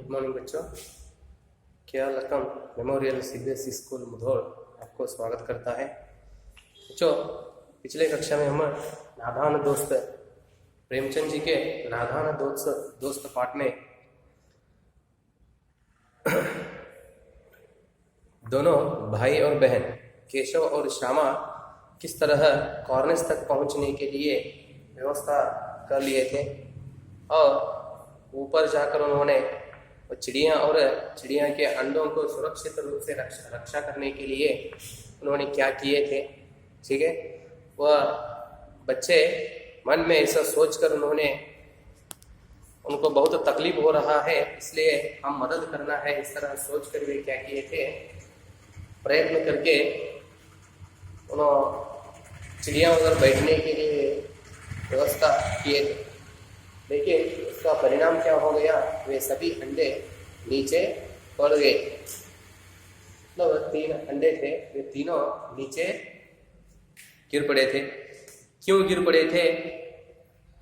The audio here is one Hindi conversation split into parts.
गुड मॉर्निंग बच्चों। क्या लकम मेमोरियल सीबीएसई स्कूल मुधोल आपको स्वागत करता है। बच्चों, पिछले कक्षा में हम नादान दोस्त प्रेमचंद जी के नादान दोस्त पाठ में दोनों भाई और बहन केशव और श्यामा किस तरह कॉर्निस तक पहुंचने के लिए व्यवस्था कर लिए थे और ऊपर जाकर उन्होंने चिड़िया के अंडों को सुरक्षित रूप से रक्षा करने के लिए उन्होंने क्या किए थे। ठीक है, वह बच्चे मन में ऐसा सोचकर उनको बहुत तकलीफ हो रहा है, इसलिए हम मदद करना है, इस तरह सोचकर वे क्या किए थे, प्रयत्न करके उन्होंने चिड़िया उधर बैठने के लिए व्यवस्था किए थे। लेकिन उसका परिणाम क्या हो गया, वे सभी अंडे नीचे पड़ गए। मतलब 3 अंडे थे, वे तीनों नीचे गिर पड़े थे। क्यों गिर पड़े थे,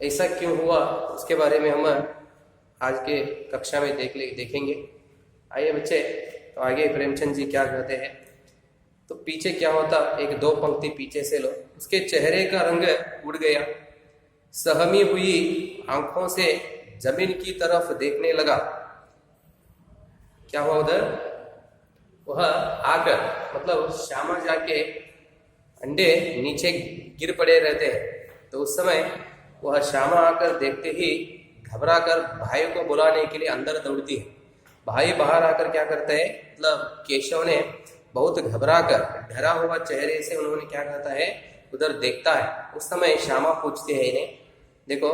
ऐसा क्यों हुआ, उसके बारे में हम आज के कक्षा में देखेंगे। आइए बच्चे, तो आगे प्रेमचंद जी क्या कहते हैं। तो पीछे क्या होता, एक 2 पंक्ति पीछे से लो। उसके चेहरे का रंग उड़ गया, सहमी हुई आंखों से जमीन की तरफ देखने लगा। क्या हुआ उधर, वह आकर, मतलब श्यामा जाके अंडे नीचे गिर पड़े रहते हैं, तो उस समय वह श्यामा आकर देखते ही घबरा कर भाई को बुलाने के लिए अंदर दौड़ती है। भाई बाहर आकर क्या करते हैं, मतलब केशव ने बहुत घबरा कर डरा हुआ चेहरे से उन्होंने क्या कहता है, उधर देखता है। उस समय श्यामा पूछती है इन्हें, देखो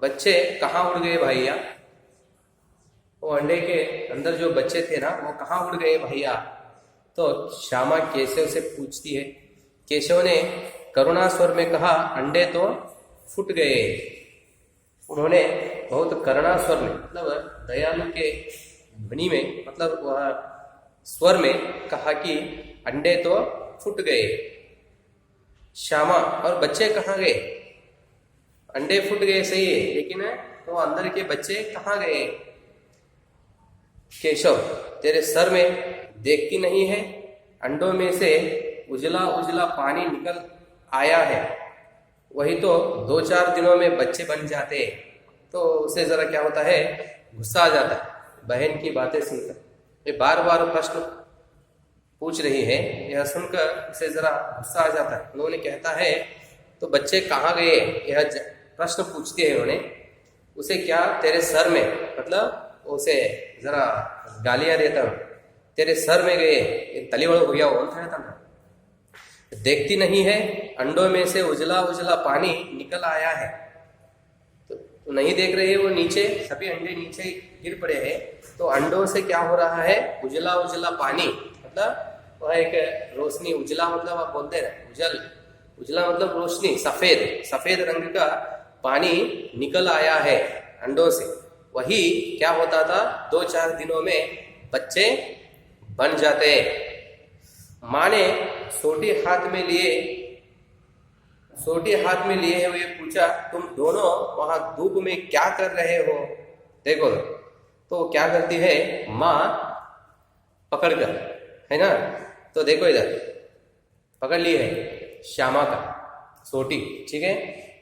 बच्चे कहाँ उड़ गए भैया, वो अंडे के अंदर जो बच्चे थे ना, वो कहाँ उड़ गए भैया। तो श्यामा केशव से पूछती है। केशव ने करुणा स्वर में कहा, अंडे तो फूट गए। उन्होंने बहुत करुणा स्वर में, मतलब दयालु के ध्वनि में, मतलब वह स्वर में कहा कि अंडे तो फूट गए। श्यामा, और बच्चे कहाँ गए, अंडे फूट गए सही है, लेकिन तो अंदर के बच्चे कहाँ गए। केशव, तेरे सर में देखती नहीं है, अंडों में से उजला उजला पानी निकल आया है, वही तो 2-4 दिनों में बच्चे बन जाते। तो उसे जरा क्या होता है, गुस्सा आ जाता है बहन की बातें सुनकर। ये बार बार प्रश्न पूछ रही है, यह सुनकर उसे जरा गुस्सा आ जाता है। उन्होंने कहता है, तो बच्चे कहाँ गए, यह प्रश्न पूछती है उन्होंने उसे। क्या तेरे सर में, मतलब उसे जरा गालियां देता हूं, तेरे सर में गए, ये तलीवड़ हो गया वो था ना। देखती नहीं है, अंडों में से उजला उजला पानी निकल आया है। तो नहीं देख रहे वो नीचे, सभी अंडे नीचे गिर पड़े हैं, तो अंडों से क्या हो रहा है, उजला उजला पानी, मतलब वह एक रोशनी, उजला मतलब आप बोलते हैं उजला मतलब रोशनी, सफेद रंग का पानी निकल आया है अंडों से। वही क्या होता था, 2-4 दिनों में बच्चे बन जाते। माँ ने सोटी हाथ में लिए हुए पूछा, तुम दोनों वहां धूप में क्या कर रहे हो। देखो तो क्या करती है माँ, पकड़कर, है ना। तो देखो इधर पकड़ ली है श्यामा का सोटी, ठीक है।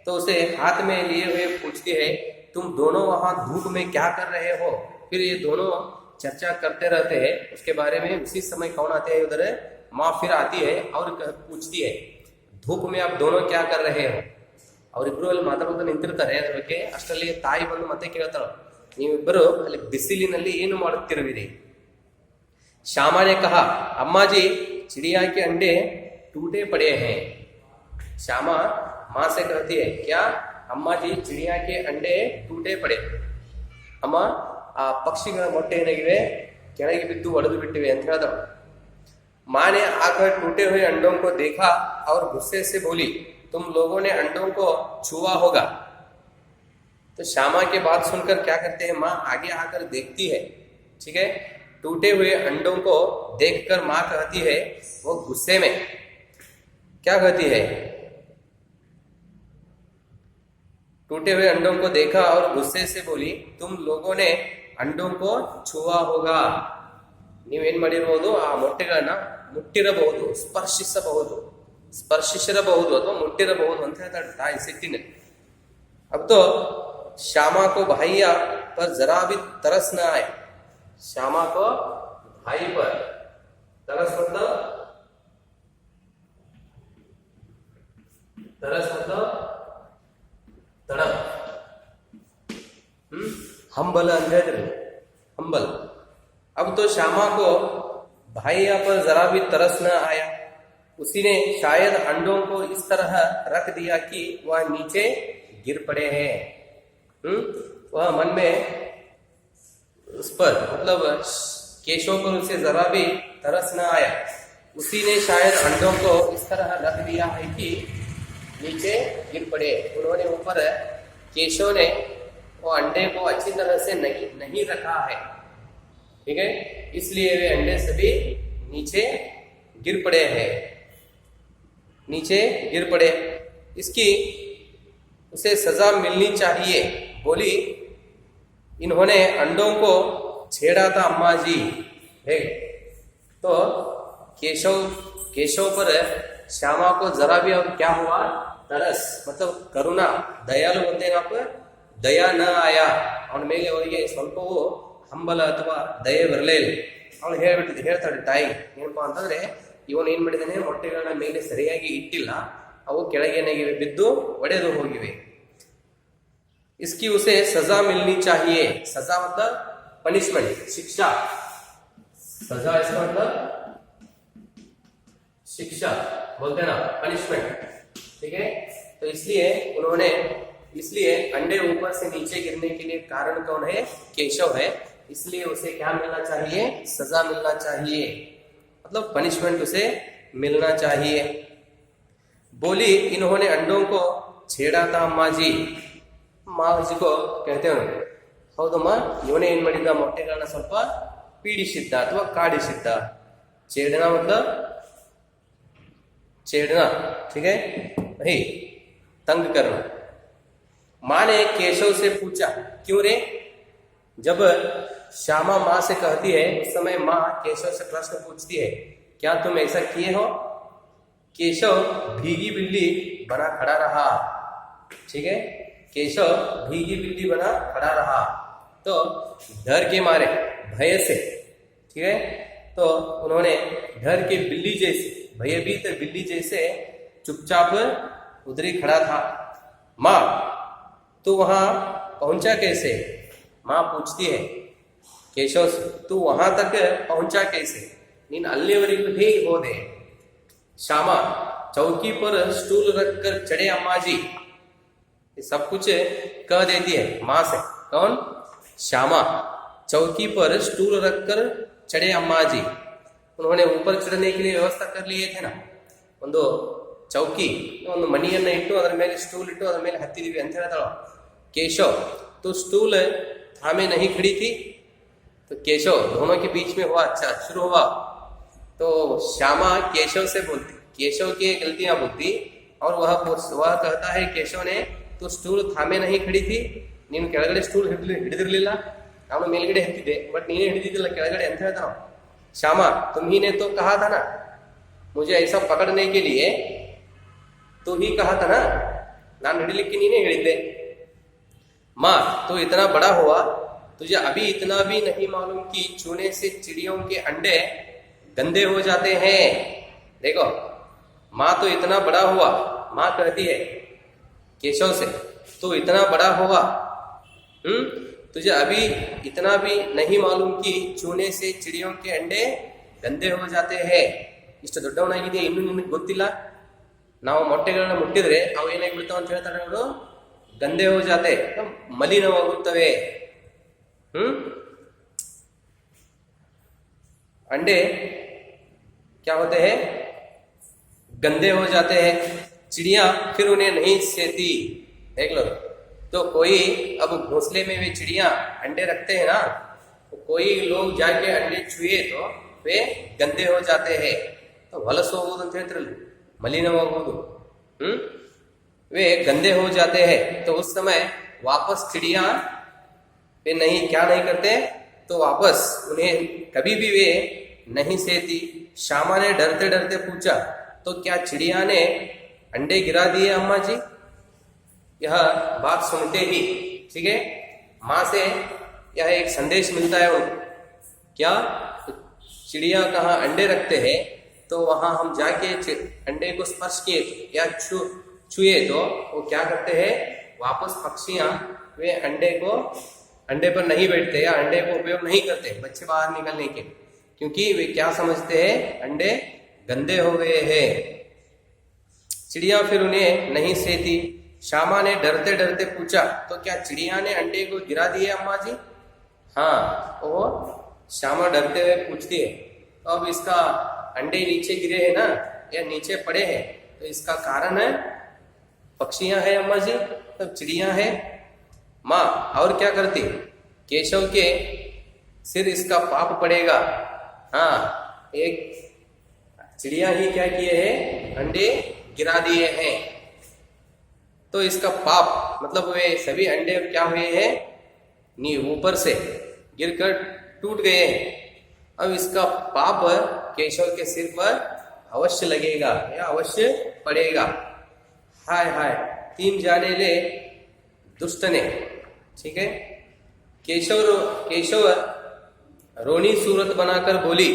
तो उसे हाथ में लिए हुए पूछती है, तुम दोनों वहां धूप में क्या कर रहे हो। फिर ये दोनों चर्चा करते रहते हैं उसके बारे में। उसी समय कौन आते हैं उधर, माँ फिर आती है और पूछती है, धूप में आप दोनों क्या कर रहे हो। ಅವರಿಬ್ರು ಅಲ್ಲಿ ಮಾತಾಡೋದು ನಿಂತಿರ್ತಾರೆ, ಅದ್ರ ಬಗ್ಗೆ ಅಷ್ಟರಲ್ಲಿ ತಾಯಿ ಬಂದು ಮತ್ತೆ ಕೇಳ್ತಾಳೆ, ನೀವಿಬ್ಬರು ಅಲ್ಲಿ ಬಿಸಿಲಿನಲ್ಲಿ ಏನು ಮಾಡುತ್ತಿರುವಿರಿ। श्यामा ने कहा, अम्मा जी चिड़िया के अंडे टूटे पड़े हैं। श्यामा माँ से कहती है, क्या अम्मा जी चिड़िया के अंडे टूटे पड़े, अम्म आ पक्षिಗಳ ಮೊಟ್ಟೆ ಏನಾಗಿವೆ ಕೆಳಗೆ ಬಿದ್ದು ಒಡೆದು ಬಿಟ್ಟಿವೆ ಅಂತ ಹೇಳಿದಳು। माँ ने आकर टूटे हुए अंडों को देखा और गुस्से से बोली, तुम लोगों ने अंडों को छुआ होगा। तो श्यामा की बात सुनकर क्या करते हैं, माँ आगे आकर देखती है, ठीक है। टूटे हुए अंडों को देखकर माँ कहती है, वो गुस्से में क्या कहती है, टूटे हुए अंडों को देखा और गुस्से से बोली, तुम लोगों ने अंडों को छुआ होगा ನೀವೇನ್ ಮಾಡಿರಬಹುದು ಆ ಮೊಟ್ಟೆಗಳನ್ನ ಮುಟ್ಟಿರಬಹುದು ಸ್ಪರ್ಶಿಸಿರಬಹುದು ಅಥವಾ ಮುಟ್ಟಿರಬಹುದು ಅಂತ ಹೇಳ್ತಾರೆ ತಾಯಿ ಸಿಟ್ಟಿನಲ್ಲಿ अब तो श्यामा को भैया पर जरा भी तरस न आए श्यामा को भाई पर तरस मतलब तड़प हम्बल अंधे हम्बल अब तो श्यामा को भाइया पर जरा भी तरस न आया उसी ने शायद अंडों को इस तरह रख दिया कि वह नीचे गिर पड़े हैं वह मन में उस पर मतलब केशों पर उसे जरा भी तरस न आया उसी ने शायद अंडों को इस तरह रख दिया है कि नीचे गिर पड़े उन्होंने ऊपर केशों ने वो अंडे को अच्छी तरह से नहीं रखा है ठीक है इसलिए वे अंडे सभी नीचे गिर पड़े हैं इसकी उसे सजा मिलनी चाहिए बोली इन्होंने अंडों को छेड़ा था अम्मा जी है तो केशव पर श्यामा को जरा भी अब क्या हुआ तरस मतलब करुणा दयालु होते हैं आप दया न आया ಅವನ ಮೇಲೆ ಅವರಿಗೆ ಸ್ವಲ್ಪವೂ ಹಂಬಲ ಅಥವಾ ದಯೆ ಬರಲಿಲ್ಲ ಅವನು ಹೇಳ್ತಾಳೆ ತಾಯಿ ಏನಪ್ಪಾ ಅಂತಂದ್ರೆ ಇವನು ಏನ್ ಮಾಡಿದಾನೆ ಮೊಟ್ಟೆಗಳನ್ನ ಮೇಲೆ ಸರಿಯಾಗಿ ಇಟ್ಟಿಲ್ಲ ಅವು ಕೆಳಗೇನಾಗಿವೆ ಬಿದ್ದು ಒಡೆದು ಹೋಗಿವೆ इसकी उसे सजा मिलनी चाहिए सजा मतलब पनिशमेंट शिक्षा सजा इसका मतलब शिक्षा बोलते हैं ना पनिशमेंट ठीक है तो इसलिए अंडे ऊपर से नीचे गिरने के लिए कारण कौन है केशव है इसलिए उसे क्या मिलना चाहिए सजा मिलना चाहिए मतलब पनिशमेंट उसे मिलना चाहिए बोली इन्होंने अंडों को छेड़ा था अम्मा जी को कहते हैं ಹೌದಮ್ಮ ಇವನೇ ಏನ್ ಮಾಡಿದ್ದ ಮೊಟ್ಟೆಗಳನ್ನ ಸ್ವಲ್ಪ ಪೀಡಿಸಿದ್ದ ಅಥವಾ ಕಾಡಿಸಿದ್ದ छेड़ना मतलब छेड़ना ठीक है नहीं तंग करना माँ ने केशव से पूछा क्यों रे जब श्यामा माँ से कहती है उस समय माँ केशव से प्रश्न पूछती है क्या तुम ऐसा किए हो केशव भीगी बिल्ली बना खड़ा रहा ठीक है केशव भीगी बिल्ली बना खड़ा रहा तो डर के मारे भय से ठीक है तो उन्होंने डर के बिल्ली जैसे भयभीत बिल्ली जैसे चुपचाप उधर ही खड़ा था माँ तू वहां पहुंचा कैसे माँ पूछती है केशव से तू वहां तक पहुंचा कैसे नीन अल्लीवरेಗೂ ಹೇಗೆ ಹೋದೆ श्यामा चौकी पर स्टूल रखकर चढ़े अम्मा जी ये सब कुछ कह देती है माँ से कौन श्यामा चौकी पर स्टूल रखकर चढ़े अम्मा जी उन्होंने ऊपर चढ़ने के लिए व्यवस्था कर लिए थे ना ಒಂದು ಚೌಕಿ ಒಂದು ಮಣಿಯನ್ನ ಇಟ್ಟು ಅದರ ಮೇಲೆ ಸ್ಟೂಲ್ ಇಟ್ಟು ಅದರ ಮೇಲೆ ಹತ್ತಿದೀವಿ ಅಂತ ಹೇಳ್ತಾಳ केशव तो स्टूल थामे नहीं खड़ी थी तो केशव दोनों के बीच में हुआ अच्छा शुरू हुआ तो श्यामा केशव से बोलती केशव की गलतियां बोलती और वह कहता है केशव ने तो स्टूल थामे नहीं खड़ी थी ನೀನು ಕೆಳಗಡೆ ಸ್ಟೂಲ್ ಹಿಡಿದಿರಲಿಲ್ಲ ನಾನು ಮೇಲ್ಗಡೆ ಹತ್ತಿದ್ದೆ ಬಟ್ ನೀನೇ ಹಿಡಿದಿದ್ದಿಲ್ಲ ಕೆಳಗಡೆ ಅಂತ ಹೇಳ್ತಾನ श्यामा तुम्ही ने तो कहा था ना मुझे ऐसा पकड़ने के लिए तू ही कहा था ना ನಾನು ಹಿಡಿಲಿಕ್ಕೆ ನೀನೇ ಹೇಳಿದ್ದೆ माँ तो इतना बड़ा हुआ तुझे अभी इतना भी नहीं मालूम कि चूने से चिड़ियों के अंडे गंदे हो जाते हैं देखो माँ तो इतना बड़ा हुआ माँ कहती है केशव से तो इतना बड़ा हुआ तुझे अभी इतना भी नहीं मालूम कि चूने से चिड़ियों के अंडे गंदे हो जाते हैं ಇಷ್ಟು ದೊಡ್ಡವನಾಗಿದೆ ಇನ್ನೂ ನಿನಗೆ ಗೊತ್ತಿಲ್ಲ ನಾವು ಮೊಟ್ಟೆಗಳನ್ನ ಮುಟ್ಟಿದ್ರೆ ಅವು ಏನಾಗ್ಬಿಡ್ತಾವ ಅಂತ ಹೇಳ್ತಾರೆ ಅವರು गंदे हो जाते मलिनवागुತ್ತವೆ अंडे क्या होते हैं गंदे हो जाते हैं चिड़िया फिर उन्हें नहीं सेती देख लो तो कोई अब घोंसले में वे चिड़िया अंडे रखते हैं ना तो कोई लोग जाके अंडे छुए तो वे गंदे हो जाते हैं तो ಹೊಲಸು ಹೋಗುವುದು ಅಂತ ಹೇಳ್ತಿರಲ್ಲ ಮಲಿನವಾಗುವುದು वे गंदे हो जाते हैं तो उस समय वापस चिड़िया वे नहीं, क्या नहीं करते, तो वापस उन्हें कभी भी वे नहीं सेती। श्यामा ने डरते डरते पूछा, तो क्या चिड़िया ने अंडे गिरा दिए अम्मा जी? यह बात सुनते ही, ठीक है, माँ से यह एक संदेश मिलता है उनको, क्या चिड़िया कहाँ अंडे रखते हैं, तो वहां हम जाके अंडे को स्पर्श किए या छुए तो वो क्या करते हैं, वापस पक्षियां वे अंडे पर नहीं बैठते या अंडे को उपयोग नहीं करते बच्चे बाहर निकलने के, क्योंकि वे क्या समझते हैं, अंडे गंदे हो गए हैं। चिड़िया फिर उन्हें नहीं सेती। श्यामा ने डरते डरते पूछा, तो क्या चिड़िया ने अंडे को गिरा दिए अम्मा जी? हाँ, वो श्यामा डरते हुए पूछती है, तो अब इसका अंडे नीचे गिरे हैं ना, या नीचे पड़े हैं, तो इसका कारण है पक्षियां हैं अम्मा जी, तब चिड़िया है। माँ और क्या करती, केशव के सिर इसका पाप पड़ेगा। हाँ, एक चिड़िया ही क्या किए हैं, अंडे गिरा दिए हैं, तो इसका पाप मतलब वे सभी अंडे क्या हुए हैं, ऊपर से गिरकर टूट गए हैं। अब इसका पाप केशव के सिर पर अवश्य लगेगा या अवश्य पड़ेगा। हाय हाय, 3 जाने ले दुष्ट ने, ठीक है। केशव रोनी सूरत बनाकर बोली,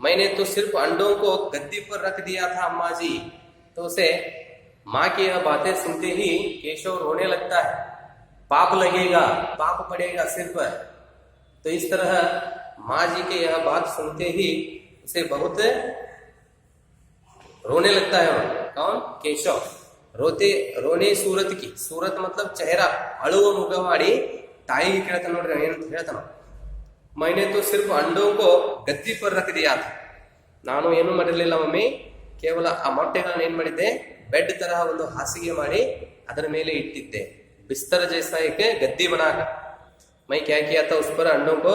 मैंने तो सिर्फ अंडों को गद्दी पर रख दिया था अम्मा जी। तो उसे माँ की यह बातें सुनते ही केशव रोने लगता है, पाप लगेगा, पाप पड़ेगा सिर पर। तो इस तरह माँ जी के यह बात सुनते ही उसे बहुत रोने लगता है। कौन? केशव। रोने सूरत की, सूरत मतलब चेहरा, अಳುವ ಮುಖವಾಡಿ ತಾಯಿಗೆ ಕೇಳ್ತಾನೆ ನೋಡ್ರಿ, ಏನಂತ ಹೇಳ್ತಾನ, मैंने तो सिर्फ अंडों को गद्दी पर रख दिया था, ನಾನು ಏನು ಮಾಡಿರಲಿಲ್ಲ ಮಮ್ಮಿ, ಕೇವಲ ಆ ಮೊಟ್ಟೆಗಳನ್ನ ಏನ್ ಮಾಡಿದ್ದೆ, बेड तरह ಒಂದು ಹಾಸಿಗೆ ಮಾಡಿ ಅದರ ಮೇಲೆ ಇಟ್ಟಿದ್ದೆ, बिस्तर जैसा एक गद्दी बनाकर मैं क्या किया था, उस पर अंडों को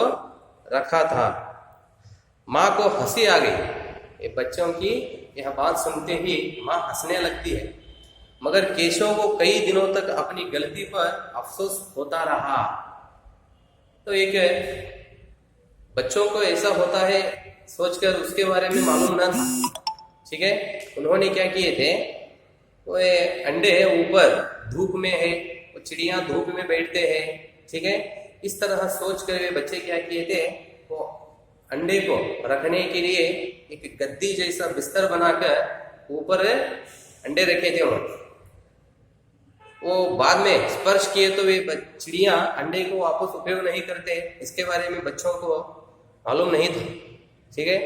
रखा था। माँ को हंसी आ गई। ये बच्चों की यह बात सुनते ही माँ हंसने लगती है, मगर केशव को कई दिनों तक अपनी गलती पर अफसोस होता रहा। तो एक बच्चों को ऐसा होता है सोचकर उसके बारे में मालूम न था, ठीक है। उन्होंने क्या किए थे, वो अंडे ऊपर धूप में है, वो चिड़िया धूप में बैठते हैं, ठीक है। इस तरह सोच कर वे बच्चे क्या किए थे, वो अंडे को रखने के लिए एक गद्दी जैसा बिस्तर बनाकर ऊपर अंडे रखे थे उन्होंने। वो बाद में स्पर्श किए तो वे चिड़िया अंडे को वापस उपयोग नहीं करते, इसके बारे में बच्चों को मालूम नहीं था, ठीक है।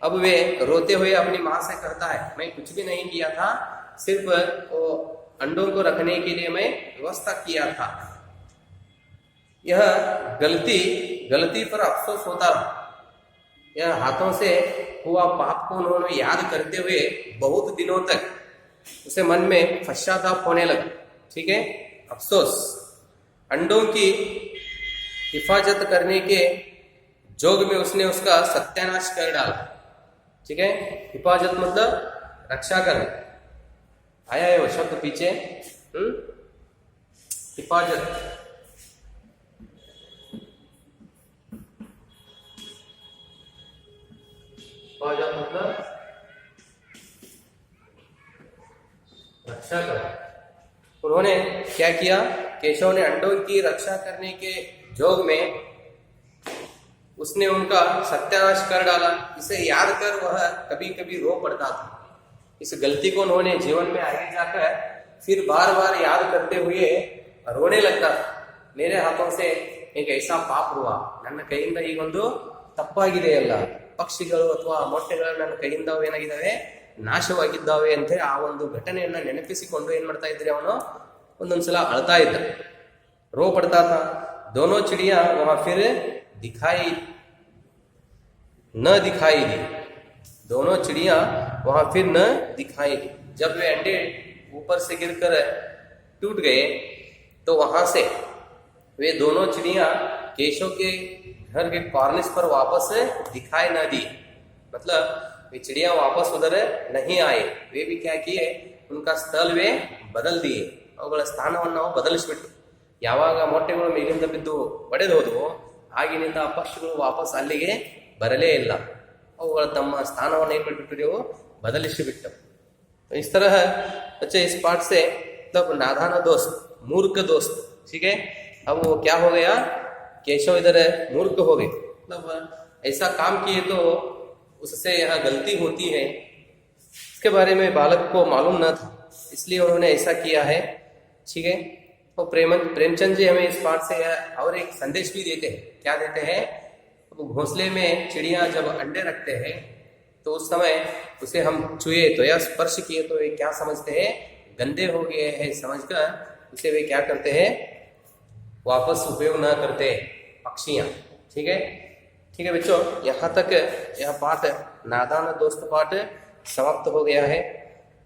अब वे रोते हुए अपनी माँ से कहता है, मैं कुछ भी नहीं किया था, सिर्फ वो अंडों को रखने के लिए मैं व्यवस्था किया था। यह गलती पर अफसोस होता रहा। यह हाथों से हुआ पाप को उन्होंने याद करते हुए बहुत दिनों तक उसे मन में पश्चाताप होने लगा, ठीक है, अफसोस। अंडों की हिफाजत करने के जोग में उसने उसका सत्यानाश कर डाला, ठीक है। हिफाजत मतलब रक्षा करना, आया है वो शब्द पीछे, हिफाजत, हिफाजत मतलब रक्षा करना। उन्होंने क्या किया, केशव ने अंडों की रक्षा करने के जोग में उसने उनका सत्यानाश कर डाला। इसे याद कर वह कभी कभी रो पड़ता था। इस गलती को उन्होंने जीवन में आगे जाकर फिर बार बार याद करते हुए रोने लगता था। मेरे हाथों से एक ऐसा पाप हुआ, ನನ್ನ ಕೈಯಿಂದ ಈಗೊಂದು ತಪ್ಪಾಗಿದೆ ಅಲ್ಲ, ಪಕ್ಷಿಗಳು ಅಥವಾ ಮೊಟ್ಟೆಗಳು ನನ್ನ ಕೈಯಿಂದ ಏನಾಗಿದ್ದಾವೆ, ನಾಶವಾಗಿದ್ದಾವೆ ಅಂತ ಆ ಒಂದು ಘಟನೆಯನ್ನ ನೆನಪಿಸಿಕೊಂಡು ಏನ್ ಮಾಡ್ತಾ ಇದ್ರೆ ಅವನು ಒಂದೊಂದ್ಸಲ ಅಳ್ತಾ ಇದ್ದ, ರೋ ಪಡ್ತಾ था। दोनों चिड़िया वहां फिर न दिखाई दी, दोनों चिड़िया वहां फिर न दिखाई दी। जब वे अंडे ऊपर से गिरकर टूट गए तो वहां से वे दोनों चिड़िया केशव के घर के कॉर्निस पर वापस दिखाई न दी, मतलब वे चिड़िया वापस उधर नहीं आए। वे भी क्या किए, उनका स्थल वे बदल दिए, ಅವುಗಳ ಸ್ಥಾನವನ್ನು ನಾವು ಬದಲಿಸ್ಬಿಟ್ರು। ಯಾವಾಗ ಮೊಟ್ಟೆಗಳು ಮೇಲಿಂದ ಬಿದ್ದು ಒಡೆದೋದವು ಆಗಿನಿಂದ ಆ ಪಕ್ಷಿಗಳು ವಾಪಸ್ ಅಲ್ಲಿಗೆ ಬರಲೇ ಇಲ್ಲ. ಅವುಗಳು ತಮ್ಮ ಸ್ಥಾನವನ್ನು ಏನು ಮಾಡಿಬಿಟ್ಟು ಬದಲಿಸಿಬಿಟ್ಟವು. इस तरह बच्चे इस पाठ से मतलब नादान दोस्त, मूर्ख दोस्त, ठीक है. अब वो क्या हो गया, केशव इधर मूर्ख हो गए, मतलब ऐसा काम किए तो उससे यहाँ गलती होती है, इसके बारे में बालक को मालूम न था, इसलिए उन्होंने ऐसा किया है, ठीक है. तो प्रेमचंद जी हमें इस पाठ से और एक संदेश भी देते हैं. क्या देते हैं, घोंसले में चिड़िया जब अंडे रखते हैं तो उस समय उसे हम छुए तो या स्पर्श किए तो वे क्या समझते हैं, गंदे हो गए हैं समझकर उसे वे क्या करते हैं, वापस उपयोग न करते पक्षियाँ. ठीक है, ठीक है बच्चों, यहाँ तक यह पाठ नादान दोस्त पाठ समाप्त हो गया है.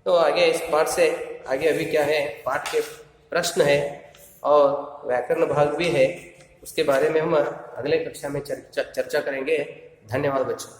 तो आगे इस पाठ से आगे अभी क्या है, पाठ के प्रश्न है और व्याकरण भाग भी है, उसके बारे में हम अगले कक्षा में चर्चा करेंगे. धन्यवाद बच्चों.